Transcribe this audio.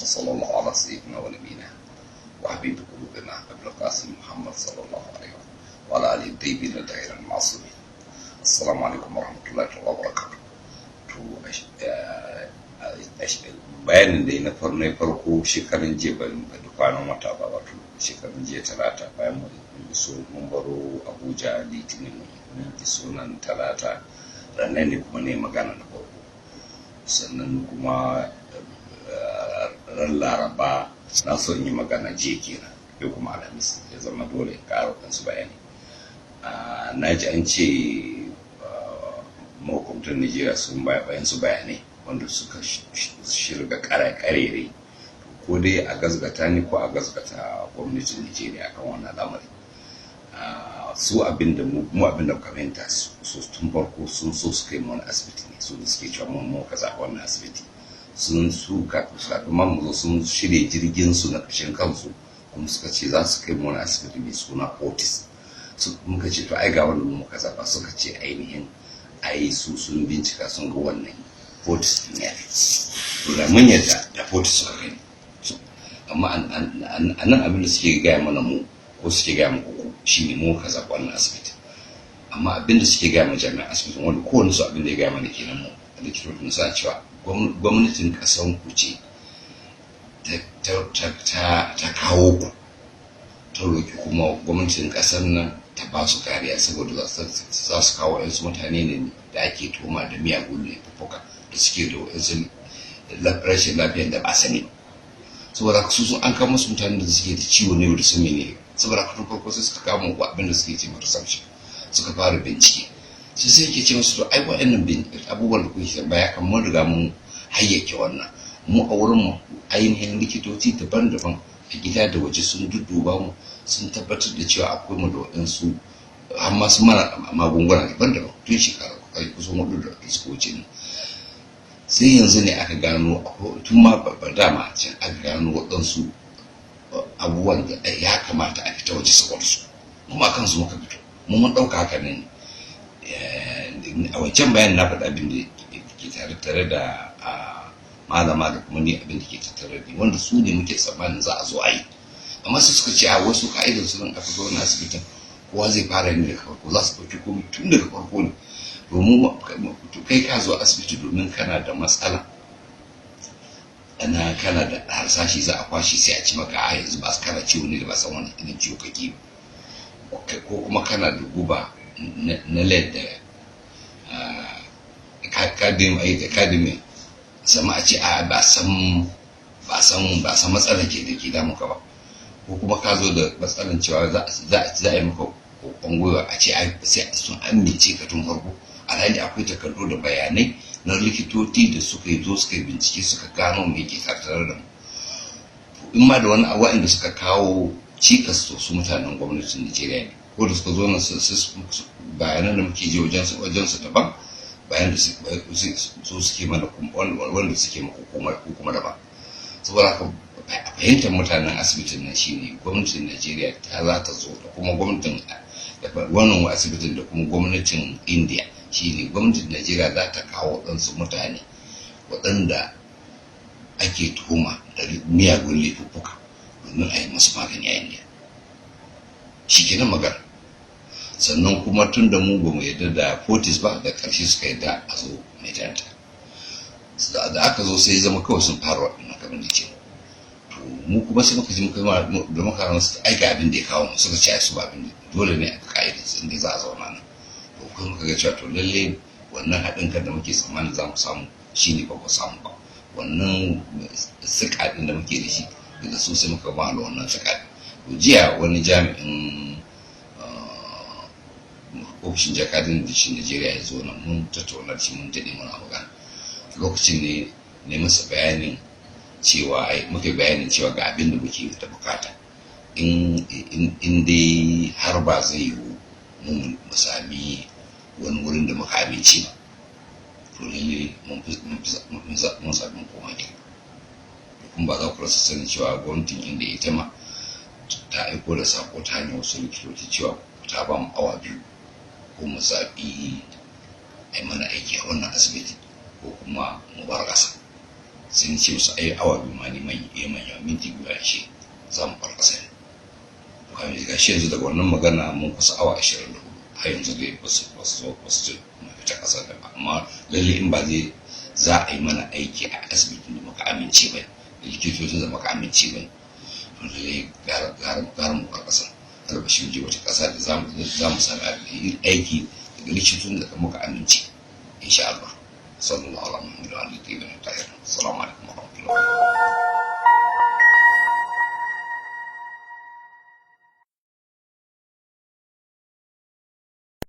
وصلى الله على سيدنا ونبينا وحبيب قلوبنا أبو القاسم محمد صلى الله عليه وسلم وعلى آله الطيبين الطاهرين المعصومين. السلام عليكم ورحمة الله وبركاته. Bayanin da na farko shekarun jiya ban ga kwanan wata ba, wato shekarun jiya talata bayan mun baro Abuja litinin mun iso nan talata, ranar ne kuma ne magana na farko. Sannan kuma ran laraba na son yi magana jiya kenan, yau kuma alhamis ya zama dole in ƙara kansu bayani. Na ji an ce mahukuntan Najeriya sun bayan su bayanai wanda suka shirga karere ko dai a gazgata ne ko a gazgata gwamnatin Najeriya kan wannan lamari. Su abinda mu abinda muka fahimta su tun farko sun so su kai mana asibiti ne, su da suke cewa mu kaza wannan asibiti sun su kafin mu zo sun shirya jirgin su na kashin kansu kuma suka ce za su kai mana asibiti mai suna Fortis. Muka ce to ai ga wannan mu kaza ba, suka ce ainihin ai su sun bincika sun ga wannan Fortis ne. To da mun yadda da Fortis suka gani, amma anan abin da suke gaya mana mu ko suke gaya muku shine mu kaza wannan asibiti, amma abin da suke gaya ma jami'an asibitin wanda kowanne su abin da ya gaya mana kenan mu likitocin sa cewa gwamnatin kasan ku ce ta kawo ku, ta roki kuma gwamnatin kasan nan ta ba su kariya saboda za su kawo yansu mutane ne da ake toma da miyagun laifuka da suke da wasu rashin lafiyar da ba sani. Saboda su sun an kama su mutane da suke da ciwo ne da su ne, saboda ka farko sai suka kama abin da suke ce reception, suka fara bincike. Sai yake ce musu to ai wa'annan abubuwan da kuke baya kan mun riga mun hayyake wannan, mu a wurin mu ainihin likitoci daban-daban a gida da waje sun dudduba mu sun tabbatar da cewa akwai mu da waɗansu amma su mara magunguna daban-daban tun shekara kusan 4 da suka wuce ne. Sai yanzu ne aka gano tun ma babbar dama can aka gano waɗansu abubuwan da ya kamata a fita waje saboda su, kuma kansu muka fito mun ɗauka haka ne. A wancan bayan na faɗa abin da ke tare da malama da kuma ni abin da ke tattare da wanda su ne muke tsammanin za a zo a yi, amma sai suka ce a wasu ka'idar su nan aka zo na asibitin kowa zai fara ne daga farko, za su ɗauki komai tun daga farko ne. Domin kai ka zo asibiti domin kana da matsala, kana da harsashi za a kwashe sai a ci maka a yanzu ba kana ciwo ne da ba san wani irin ciwo kake, ko kuma kana da guba na lead da academy sama a ce a ba san matsalar ke da ke damu ka ba, ko kuma ka zo da matsalar cewa za a yi maka kokon gwiwa a ce sai sun amince ka tun farko, alhali akwai takardu da bayanai na likitoci da suka yi bincike suka gano me ke tattare da mu. In ma da wani wa'anda suka kawo cikas to su mutanen gwamnatin Najeriya ne, ko da suka zo nan bayanan da muke ji wajen su daban, bayan da su suke mana wanda suke kuma daban. Saboda haka fahimtar mutanen asibitin nan shine gwamnatin Najeriya ta za ta zo da kuma gwamnatin wannan asibitin da kuma gwamnatin India shine gwamnatin Najeriya za ta kawo ɗansu mutane waɗanda ake tuhuma da miyagun laifuka domin a yi masu magani a India. Shi kenan magana. Sannan kuma tun da mu ba mu yarda da Fortis ba, da ƙarshe suka yarda a zo mai janta. Da aka zo sai zama kawai sun fara waɗannan kamar da ce. To mu kuma sai muka ji da muka rana su aika abin da ya kawo mu, suka ce su ba abin dole ne a ka'idar inda za a zauna nan. To kuma muka ga cewa to lalle wannan haɗin kan da muke tsammanin za mu samu shine ba ku samu ba. Wannan sika ɗin da muke da shi daga su sai muka ba da wannan sika. To jiya wani jami'in ofishin jakadin da shi Najeriya ya zo nan mun tattauna shi mun daɗe muna magana. Lokacin ne masa bayanin cewa muka bayanin cewa ga abin da muke da bukata in dai har ba zai yiwu mu sami wani wurin da muka amince ba, to lalle mun sami koma gida. Kuma ba za ku rasa sanin cewa gwamnatin inda ita ma ta aiko da sako ta hanyar wasu likitoci cewa ta ba mu awa 2 ko mu zaɓi a mana aiki a wannan asibiti ko kuma mu bar ƙasa. sai ni ce musu ai awa biyu ma neman yi manya minti biyu a shi za mu bar ƙasa to kamar ga shi yanzu daga wannan magana mun kusa awa 24 har yanzu dai ba su ce mu fita ƙasa da ba, amma lalle in ba zai za a yi mana aiki a asibitin da muka amince ba da likitocin da muka amince ba to lalle gara mu bar ƙasa albashi mu je wata ƙasa da za mu sami aiki daga likitocin da muka amince insha Allah. sallallahu alaihi wa sallam. Assalamu alaikum warahmatullahi wabarakatuh.